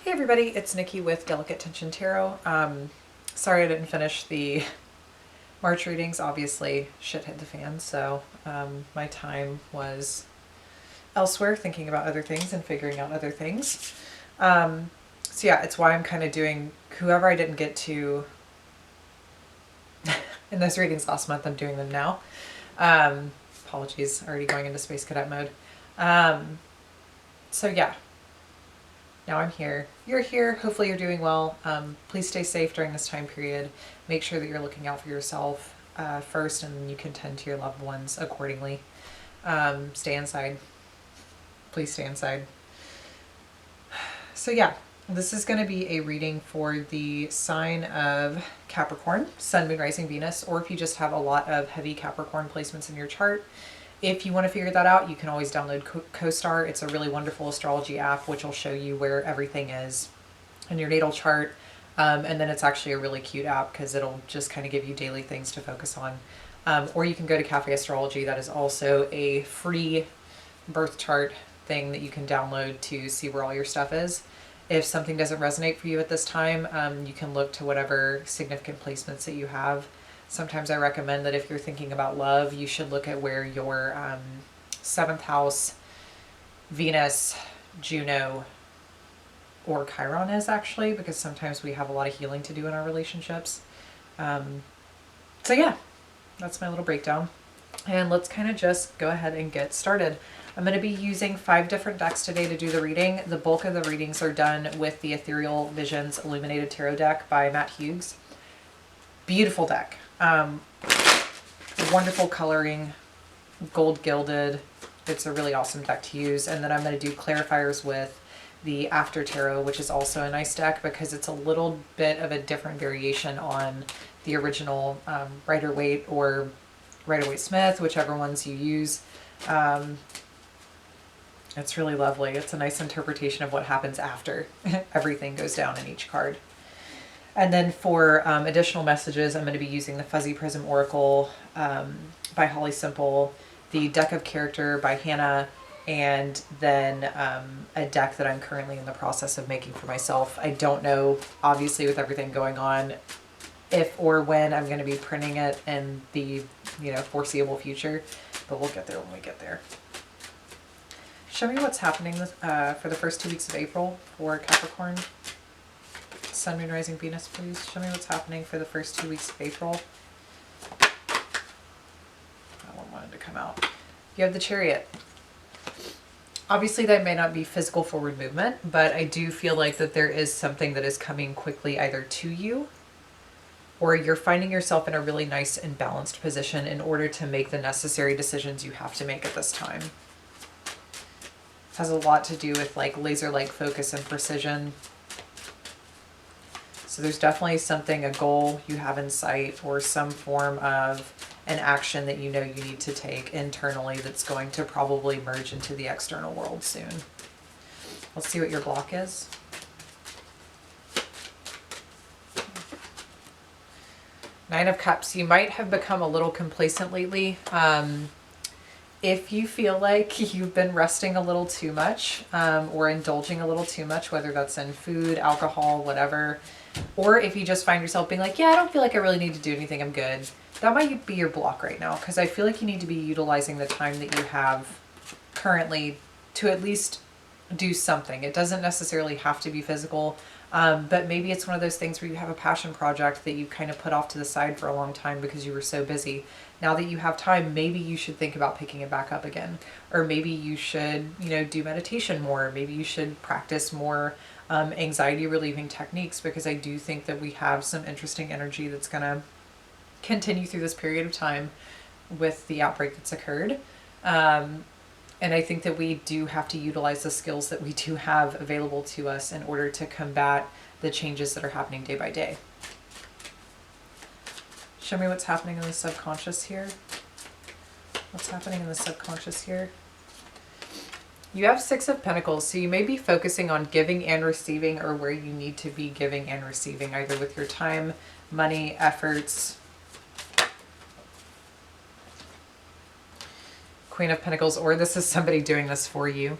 Hey everybody, it's Nikki with Delicate Tension Tarot. Sorry I didn't finish the March readings. Obviously, shit hit the fan, so my time was elsewhere thinking about other things and figuring out other things. So yeah, it's why I'm kind of doing whoever I didn't get to in those readings last month, I'm doing them now. Apologies, already going into Space Cadet mode. So yeah. Now I'm here. You're here. Hopefully you're doing well. Please stay safe during this time period. Make sure that you're looking out for yourself first, and then you can tend to your loved ones accordingly. Stay inside. Please stay inside. So yeah, this is going to be a reading for the sign of Capricorn, Sun, Moon, Rising, Venus, or if you just have a lot of heavy Capricorn placements in your chart. If you want to figure that out, you can always download CoStar. It's a really wonderful astrology app which will show you where everything is in your natal chart. And then it's actually a really cute app because it'll just kind of give you daily things to focus on. Or you can go to Cafe Astrology. That is also a free birth chart thing that you can download to see where all your stuff is. If something doesn't resonate for you at this time, you can look to whatever significant placements that you have. Sometimes I recommend that if you're thinking about love, you should look at where your 7th house, Venus, Juno, or Chiron is actually, because sometimes we have a lot of healing to do in our relationships. So yeah, that's my little breakdown. And let's kind of just go ahead and get started. I'm going to be using 5 different decks today to do the reading. The bulk of the readings are done with the Ethereal Visions Illuminated Tarot deck by Matt Hughes. Beautiful deck. Wonderful coloring, gold gilded. It's a really awesome deck to use. And then I'm going to do clarifiers with the After Tarot, which is also a nice deck because it's a little bit of a different variation on the original Rider-Waite or Rider-Waite-Smith, whichever ones you use. It's really lovely. It's a nice interpretation of what happens after everything goes down in each card. And then for additional messages, I'm going to be using the Fuzzy Prism Oracle by Holly Simple, the Deck of Character by Hannah, and then a deck that I'm currently in the process of making for myself. I don't know, obviously with everything going on, if or when I'm going to be printing it in the foreseeable future, but we'll get there when we get there. Show me what's happening for the first 2 weeks of April for Capricorn. Sun, Moon, Rising, Venus, please. Show me what's happening for the first 2 weeks of April. That one wanted to come out. You have the Chariot. Obviously, that may not be physical forward movement, but I do feel like that there is something that is coming quickly either to you or you're finding yourself in a really nice and balanced position in order to make the necessary decisions you have to make at this time. It has a lot to do with like laser-like focus and precision. So there's definitely something, a goal you have in sight or some form of an action that you know you need to take internally that's going to probably merge into the external world soon. Let's see what your block is. Nine of Cups. You might have become a little complacent lately. If you feel like you've been resting a little too much or indulging a little too much, whether that's in food, alcohol, whatever, or if you just find yourself being like, yeah, I don't feel like I really need to do anything, I'm good. That might be your block right now, because I feel like you need to be utilizing the time that you have currently to at least do something. It doesn't necessarily have to be physical, but maybe it's one of those things where you have a passion project that you kind of put off to the side for a long time because you were so busy. Now that you have time, maybe you should think about picking it back up again. Or maybe you should, do meditation more. Maybe you should practice more anxiety relieving techniques, because I do think that we have some interesting energy that's going to continue through this period of time with the outbreak that's occurred. And I think that we do have to utilize the skills that we do have available to us in order to combat the changes that are happening day by day. Show me what's happening in the subconscious here. What's happening in the subconscious here? You have 6 of Pentacles, so you may be focusing on giving and receiving, or where you need to be giving and receiving, either with your time, money, efforts. Queen of Pentacles, or this is somebody doing this for you.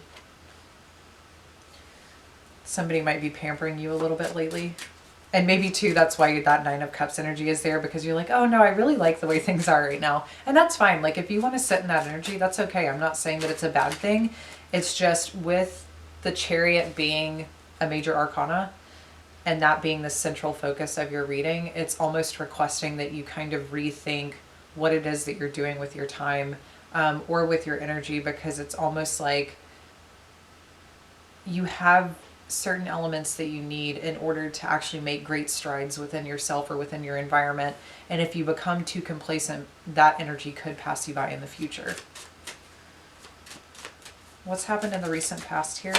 Somebody might be pampering you a little bit lately. And maybe too, that's why that Nine of Cups energy is there, because you're like, oh no, I really like the way things are right now. And that's fine. Like if you want to sit in that energy, that's okay. I'm not saying that it's a bad thing. It's just with the Chariot being a major arcana and that being the central focus of your reading, it's almost requesting that you kind of rethink what it is that you're doing with your time or with your energy, because it's almost like you have certain elements that you need in order to actually make great strides within yourself or within your environment. And if you become too complacent, that energy could pass you by in the future. What's happened in the recent past here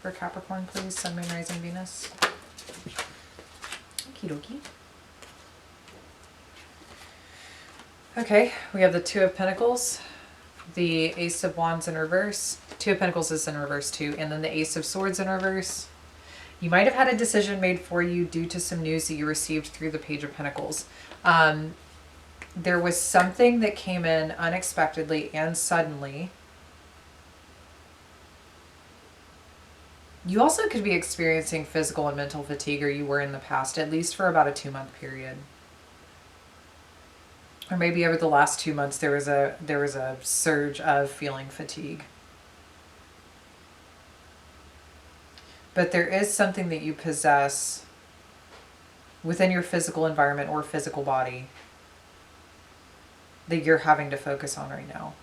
for Capricorn, please? Sun, Moon, Rising, Venus. Okie dokie. Okay, we have the Two of Pentacles, the Ace of Wands in reverse. Two of Pentacles is in reverse too, and then the Ace of Swords in reverse. You might have had a decision made for you due to some news that you received through the Page of Pentacles. There was something that came in unexpectedly and suddenly. You also could be experiencing physical and mental fatigue, or you were in the past, at least for about a 2-month period. Or maybe over the last 2 months there was a surge of feeling fatigue. But there is something that you possess within your physical environment or physical body that you're having to focus on right now.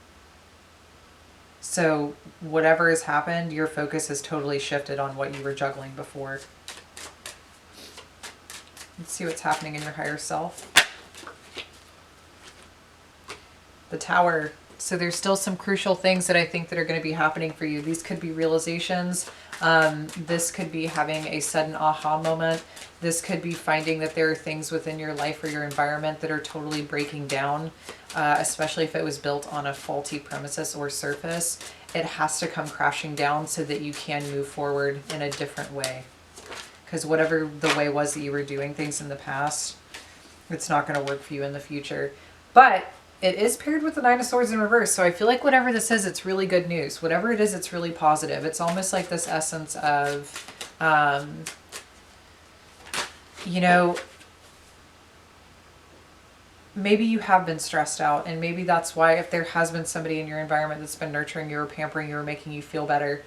So whatever has happened, your focus has totally shifted on what you were juggling before. Let's see what's happening in your higher self. The Tower. So there's still some crucial things that I think that are going to be happening for you. These could be realizations. This could be having a sudden aha moment. This could be finding that there are things within your life or your environment that are totally breaking down, especially if it was built on a faulty premises or surface. It has to come crashing down so that you can move forward in a different way. Because whatever the way was that you were doing things in the past, it's not going to work for you in the future. But it is paired with the Nine of Swords in reverse. So I feel like whatever this is, it's really good news. Whatever it is, it's really positive. It's almost like this essence of, you know, maybe you have been stressed out, and maybe that's why, if there has been somebody in your environment that's been nurturing you or pampering you or making you feel better,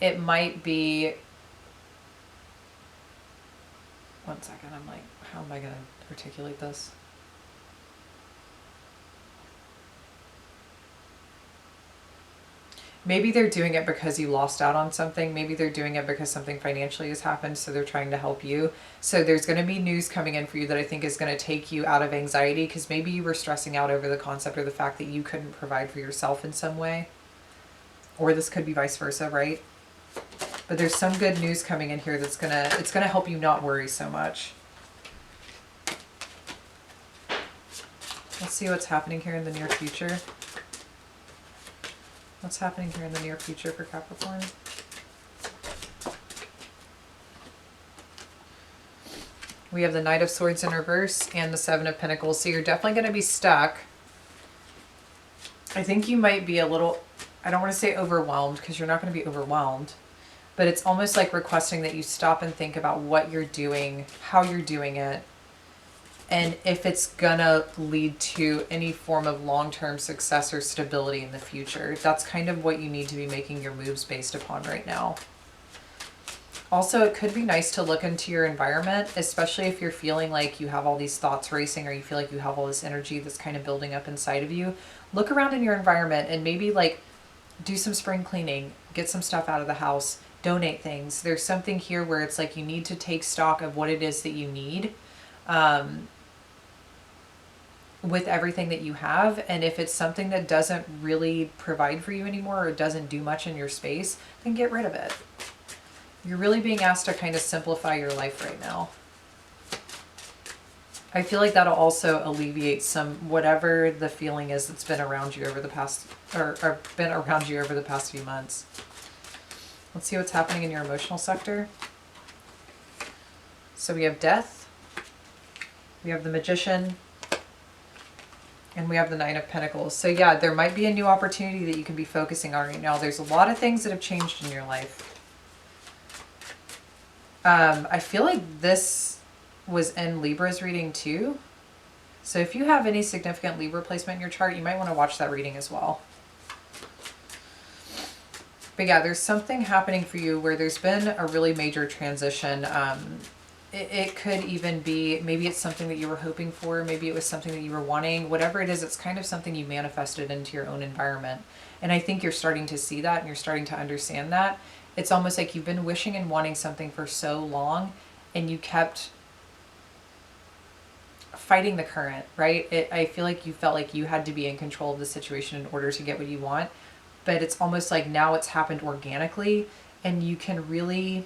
it might be, one second, I'm like, how am I going to articulate this? Maybe they're doing it because you lost out on something. Maybe they're doing it because something financially has happened, so they're trying to help you. So there's going to be news coming in for you that I think is going to take you out of anxiety, because maybe you were stressing out over the concept or the fact that you couldn't provide for yourself in some way. Or this could be vice versa, right? But there's some good news coming in here that's it's gonna help you not worry so much. Let's see what's happening here in the near future. What's happening here in the near future for Capricorn? We have the Knight of Swords in reverse and the Seven of Pentacles. So you're definitely going to be stuck. I think you might be a little, I don't want to say overwhelmed, because you're not going to be overwhelmed. But it's almost like requesting that you stop and think about what you're doing, how you're doing it, and if it's gonna lead to any form of long-term success or stability in the future. That's kind of what you need to be making your moves based upon right now. Also, it could be nice to look into your environment, especially if you're feeling like you have all these thoughts racing, or you feel like you have all this energy that's kind of building up inside of you. Look around in your environment and maybe like do some spring cleaning, get some stuff out of the house, donate things. There's something here where it's like you need to take stock of what it is that you need. With everything that you have, and if it's something that doesn't really provide for you anymore, or doesn't do much in your space, then get rid of it. You're really being asked to kind of simplify your life right now. I feel like that'll also alleviate some, whatever the feeling is that's been around you over the past, or been around you over the past few months. Let's see what's happening in your emotional sector. So we have Death, we have the Magician, and we have the Nine of Pentacles. So yeah, there might be a new opportunity that you can be focusing on right now. There's a lot of things that have changed in your life. I feel like this was in Libra's reading too. So if you have any significant Libra placement in your chart, you might want to watch that reading as well. But yeah, there's something happening for you where there's been a really major transition. It could even be, maybe it's something that you were hoping for, maybe it was something that you were wanting, whatever it is, it's kind of something you manifested into your own environment. And I think you're starting to see that and you're starting to understand that. It's almost like you've been wishing and wanting something for so long and you kept fighting the current, right? I feel like you felt like you had to be in control of the situation in order to get what you want. But it's almost like now it's happened organically and you can really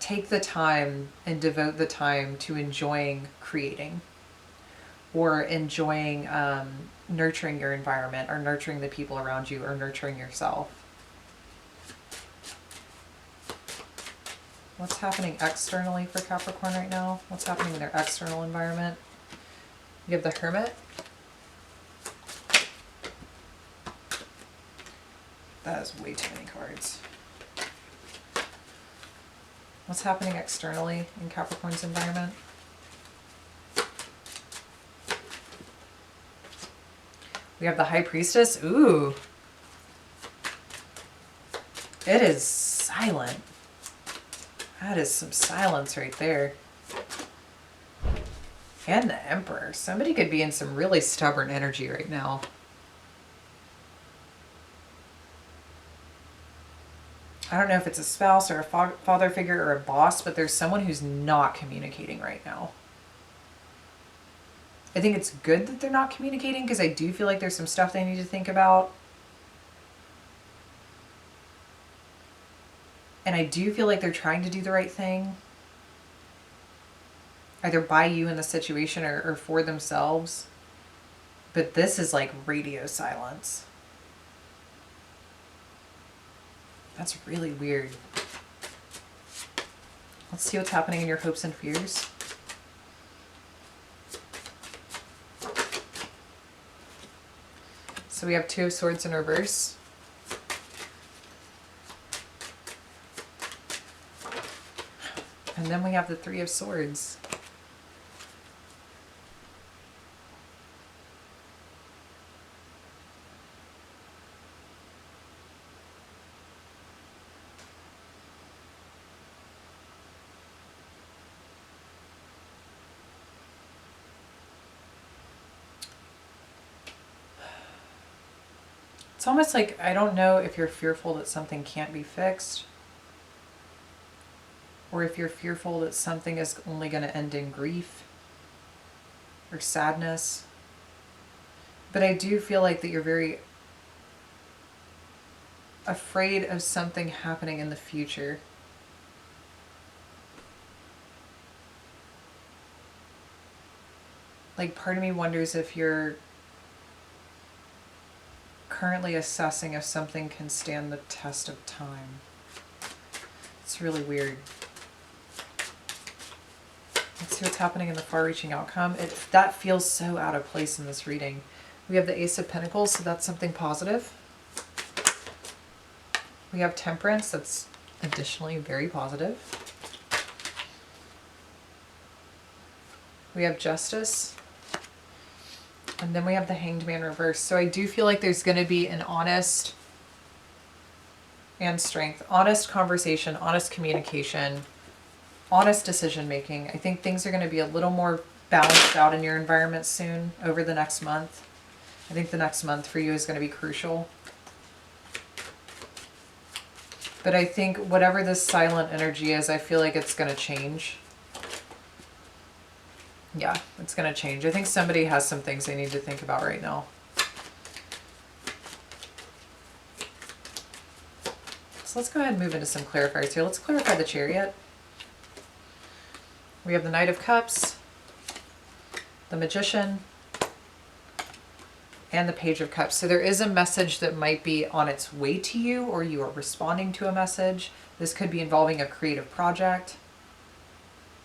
take the time and devote the time to enjoying creating or enjoying nurturing your environment or nurturing the people around you or nurturing yourself. What's happening externally for Capricorn right now? What's happening in their external environment? You have the Hermit. That is way too many cards. What's happening externally in Capricorn's environment? We have the High Priestess. Ooh. It is silent. That is some silence right there. And the Emperor. Somebody could be in some really stubborn energy right now. I don't know if it's a spouse or a father figure or a boss, but there's someone who's not communicating right now. I think it's good that they're not communicating because I do feel like there's some stuff they need to think about. And I do feel like they're trying to do the right thing. Either by you in the situation or for themselves. But this is like radio silence. That's really weird. Let's see what's happening in your hopes and fears. So we have Two of Swords in reverse. And then we have the Three of Swords. It's almost like, I don't know if you're fearful that something can't be fixed, or if you're fearful that something is only going to end in grief or sadness. But I do feel like that you're very afraid of something happening in the future. Like, part of me wonders if you're currently assessing if something can stand the test of time. It's really weird. Let's see what's happening in the far-reaching outcome. That feels so out of place in this reading. We have the Ace of Pentacles, so that's something positive. We have Temperance, that's additionally very positive. We have Justice. And then we have the Hanged Man reverse. So I do feel like there's going to be an honest and strength, honest conversation, honest communication, honest decision making. I think things are going to be a little more balanced out in your environment soon over the next month. I think the next month for you is going to be crucial. But I think whatever this silent energy is, I feel like it's going to change. Yeah, it's going to change. I think somebody has some things they need to think about right now. So let's go ahead and move into some clarifiers here. Let's clarify the Chariot. We have the Knight of Cups, the Magician, and the Page of Cups. So there is a message that might be on its way to you, or you are responding to a message. This could be involving a creative project.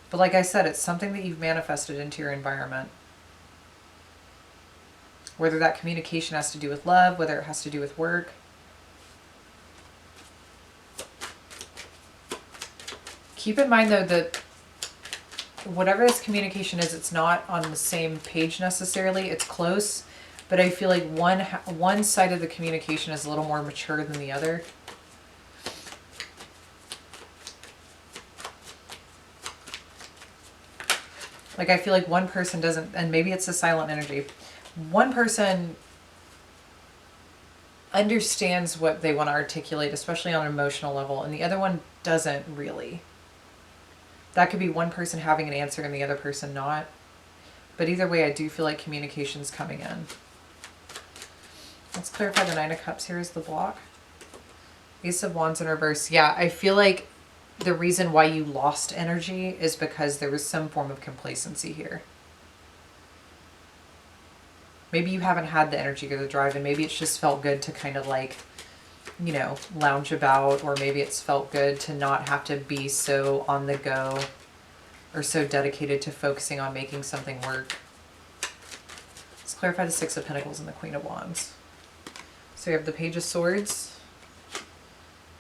But like I said, it's something that you've manifested into your environment. Whether that communication has to do with love, whether it has to do with work. Keep in mind though that whatever this communication is, it's not on the same page necessarily. It's close, but I feel like one side of the communication is a little more mature than the other. Like I feel like one person doesn't, and maybe it's a silent energy. One person understands what they want to articulate, especially on an emotional level, and the other one doesn't really. That could be one person having an answer and the other person not. But either way, I do feel like communication's coming in. Let's clarify the Nine of Cups here as the block. Ace of Wands in reverse. Yeah, I feel like the reason why you lost energy is because there was some form of complacency here. Maybe you haven't had the energy or the drive, and maybe it's just felt good to kind of like, you know, lounge about, or maybe it's felt good to not have to be so on the go or so dedicated to focusing on making something work. Let's clarify the Six of Pentacles and the Queen of Wands. So we have the Page of Swords,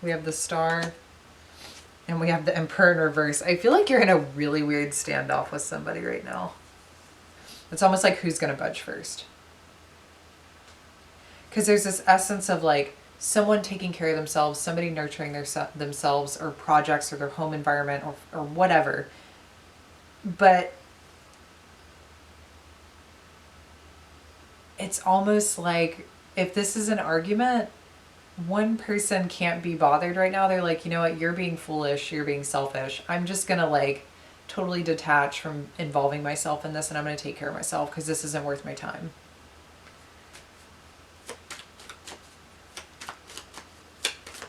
we have the Star, and we have the Emperor in reverse. I feel like you're in a really weird standoff with somebody right now. It's almost like who's going to budge first. Because there's this essence of like someone taking care of themselves, somebody nurturing themselves or projects or their home environment or whatever. But it's almost like if this is an argument, one person can't be bothered right now. They're like, you know what, you're being foolish, you're being selfish. I'm just going to like totally detach from involving myself in this, and I'm going to take care of myself because this isn't worth my time.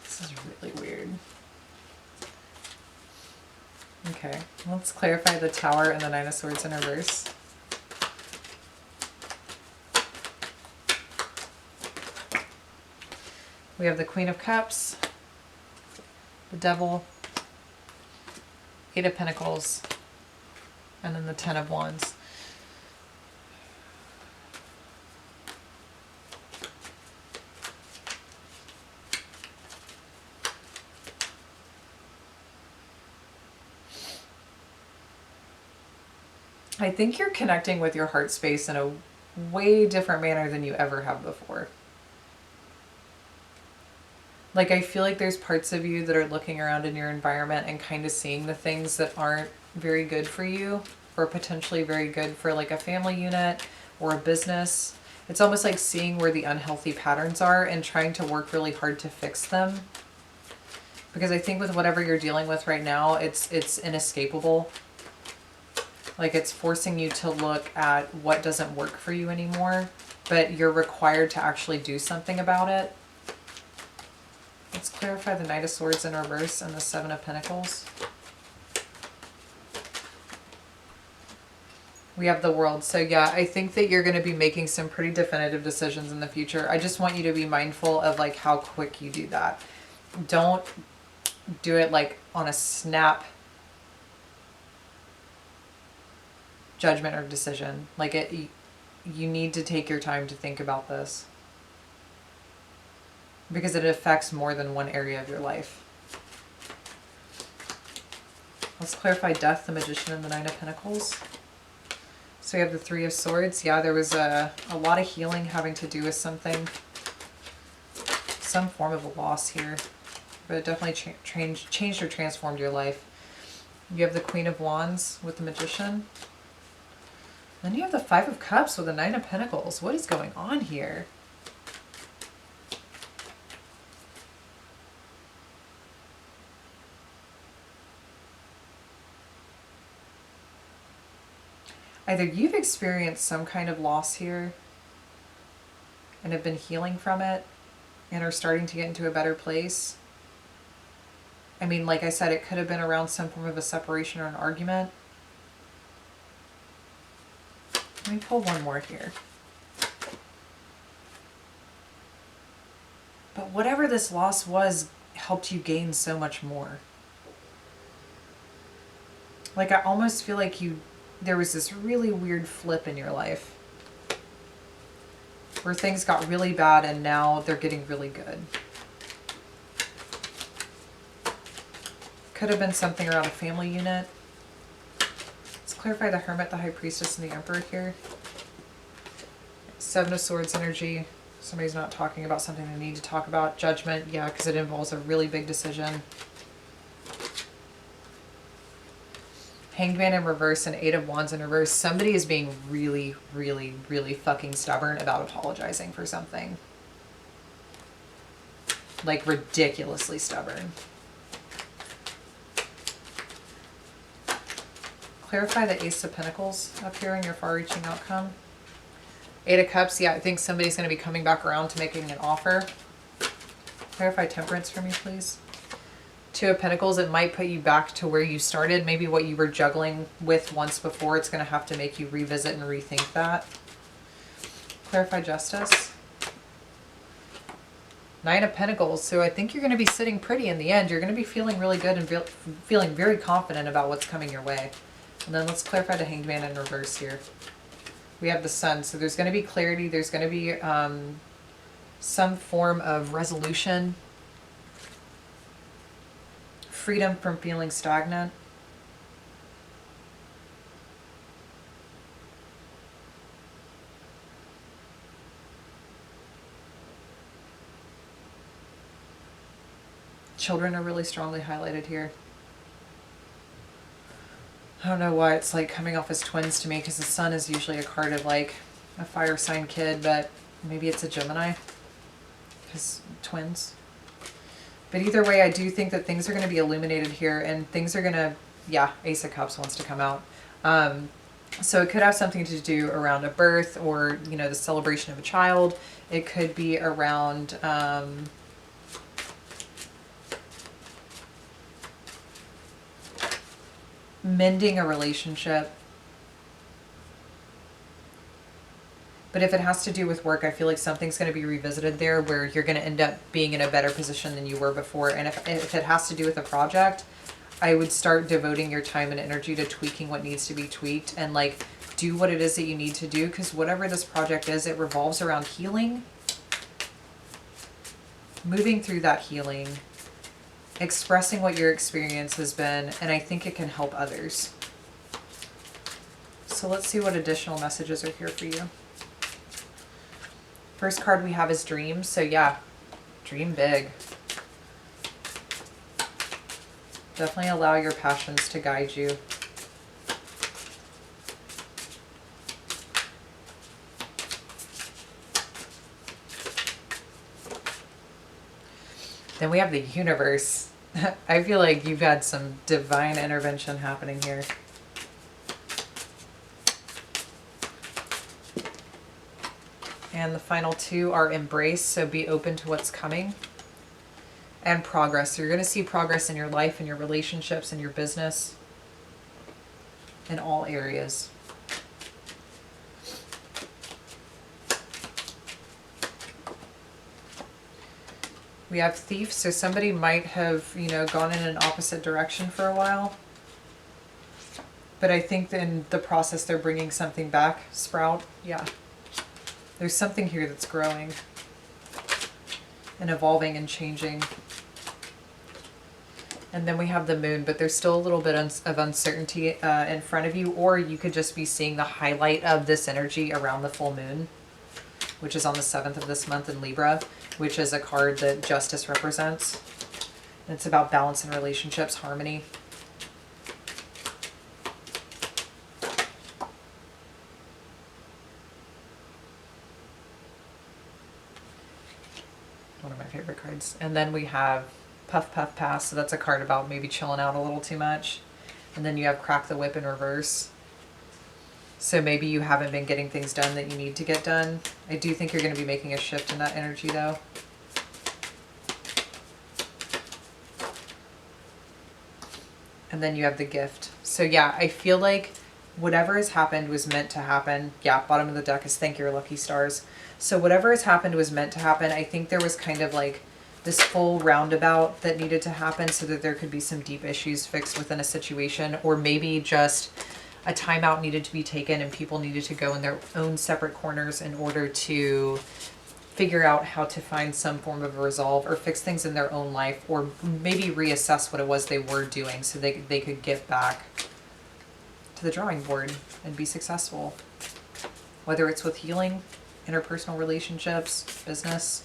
This is really weird. Okay, let's clarify the Tower and the Nine of Swords in reverse. We have the Queen of Cups, the Devil, Eight of Pentacles, and then the Ten of Wands. I think you're connecting with your heart space in a way different manner than you ever have before. Like, I feel like there's parts of you that are looking around in your environment and kind of seeing the things that aren't very good for you, or potentially very good for like a family unit or a business. It's almost like seeing where the unhealthy patterns are and trying to work really hard to fix them. Because I think with whatever you're dealing with right now, it's inescapable. Like, it's forcing you to look at what doesn't work for you anymore, but you're required to actually do something about it. Let's clarify the Knight of Swords in reverse and the Seven of Pentacles. We have the World. So yeah, I think that you're going to be making some pretty definitive decisions in the future. I just want you to be mindful of like how quick you do that. Don't do it like on a snap judgment or decision. Like you need to take your time to think about this, because it affects more than one area of your life. Let's clarify Death, the Magician, and the Nine of Pentacles. So we have the Three of Swords. Yeah, there was a lot of healing having to do with something. Some form of a loss here. But it definitely changed or transformed your life. You have the Queen of Wands with the Magician. Then you have the Five of Cups with the Nine of Pentacles. What is going on here? Either you've experienced some kind of loss here and have been healing from it and are starting to get into a better place. I mean, like I said, it could have been around some form of a separation or an argument. Let me pull one more here. But whatever this loss was helped you gain so much more. Like, I almost feel like there was this really weird flip in your life where things got really bad and now they're getting really good. Could have been something around a family unit. Let's clarify the Hermit, the High Priestess, and the Emperor here. Seven of Swords energy. Somebody's not talking about something they need to talk about. Judgment, yeah, because it involves a really big decision. Hanged Man in reverse and Eight of Wands in reverse. Somebody is being really, really, really fucking stubborn about apologizing for something. Like ridiculously stubborn. Clarify the Ace of Pentacles up here in your far-reaching outcome. Eight of Cups, yeah, I think somebody's going to be coming back around to making an offer. Clarify Temperance for me, please. Two of Pentacles, it might put you back to where you started. Maybe what you were juggling with once before, it's going to have to make you revisit and rethink that. Clarify Justice. Nine of Pentacles, so I think you're going to be sitting pretty in the end. You're going to be feeling really good and feeling very confident about what's coming your way. And then let's clarify the Hanged Man in reverse here. We have the Sun, so there's going to be clarity. There's going to be some form of resolution. Freedom from feeling stagnant. Children are really strongly highlighted here. I don't know why it's like coming off as twins to me, because the Sun is usually a card of like a fire sign kid, but maybe it's a Gemini because twins. But either way, I do think that things are going to be illuminated here, and things are going to, yeah, Ace of Cups wants to come out. So it could have something to do around a birth, or, you know, the celebration of a child. It could be around mending a relationship. But if it has to do with work, I feel like something's going to be revisited there where you're going to end up being in a better position than you were before. And if it has to do with a project, I would start devoting your time and energy to tweaking what needs to be tweaked, and like do what it is that you need to do, because whatever this project is, it revolves around healing, moving through that healing, expressing what your experience has been, and I think it can help others. So let's see what additional messages are here for you. First card we have is dreams. So yeah, dream big. Definitely allow your passions to guide you. Then we have the universe. I feel like you've had some divine intervention happening here. And the final two are embrace, so be open to what's coming, and progress. So you're going to see progress in your life, in your relationships, in your business, in all areas. We have thief, so somebody might have, you know, gone in an opposite direction for a while. But I think in the process they're bringing something back. Sprout, yeah. There's something here that's growing and evolving and changing. And then we have the moon, but there's still a little bit of uncertainty in front of you, or you could just be seeing the highlight of this energy around the full moon, which is on the 7th of this month in Libra, which is a card that justice represents. And it's about balance in relationships, harmony. One of my favorite cards. And then we have Puff Puff Pass, so that's a card about maybe chilling out a little too much. And then you have Crack the Whip in reverse. So maybe you haven't been getting things done that you need to get done. I do think you're going to be making a shift in that energy though. And then you have the Gift. So yeah, I feel like whatever has happened was meant to happen. Yeah, bottom of the deck is thank your lucky stars. So whatever has happened was meant to happen. I think there was kind of like this full roundabout that needed to happen so that there could be some deep issues fixed within a situation, or maybe just a timeout needed to be taken and people needed to go in their own separate corners in order to figure out how to find some form of resolve or fix things in their own life, or maybe reassess what it was they were doing so they could get back to the drawing board and be successful. Whether it's with healing, interpersonal relationships, business.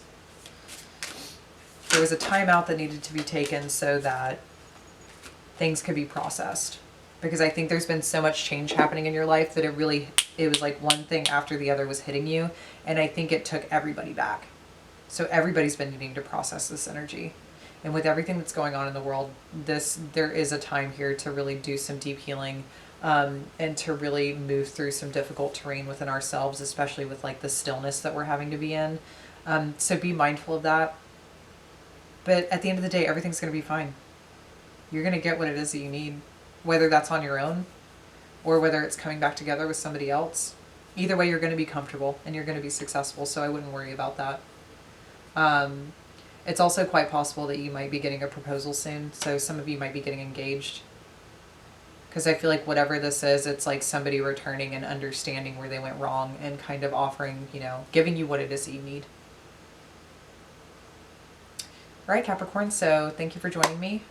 There was a timeout that needed to be taken so that things could be processed. Because I think there's been so much change happening in your life that it was like one thing after the other was hitting you. And I think it took everybody back. So everybody's been needing to process this energy. And with everything that's going on in the world, there is a time here to really do some deep healing, and to really move through some difficult terrain within ourselves, especially with like the stillness that we're having to be in. So be mindful of that. But at the end of the day, everything's going to be fine. You're going to get what it is that you need. Whether that's on your own or whether it's coming back together with somebody else. Either way, you're going to be comfortable and you're going to be successful, so I wouldn't worry about that. It's also quite possible that you might be getting a proposal soon, so some of you might be getting engaged. Because I feel like whatever this is, it's like somebody returning and understanding where they went wrong and kind of offering, giving you what it is that you need. All right, Capricorn, so thank you for joining me.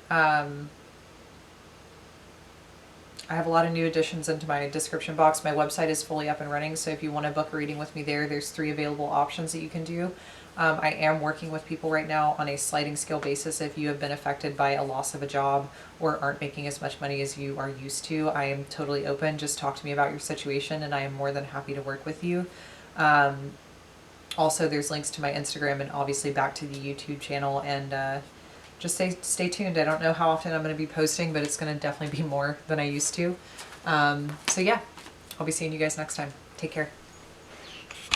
I have a lot of new additions into my description box. My website is fully up and running, so if you want to book a reading with me there's 3 available options that you can do. I am working with people right now on a sliding scale basis. If you have been affected by a loss of a job or aren't making as much money as you are used to, I am totally open. Just talk to me about your situation and I am more than happy to work with you. Also, there's links to my Instagram and obviously back to the YouTube channel, and just stay tuned. I don't know how often I'm going to be posting, but it's going to definitely be more than I used to. So yeah, I'll be seeing you guys next time. Take care.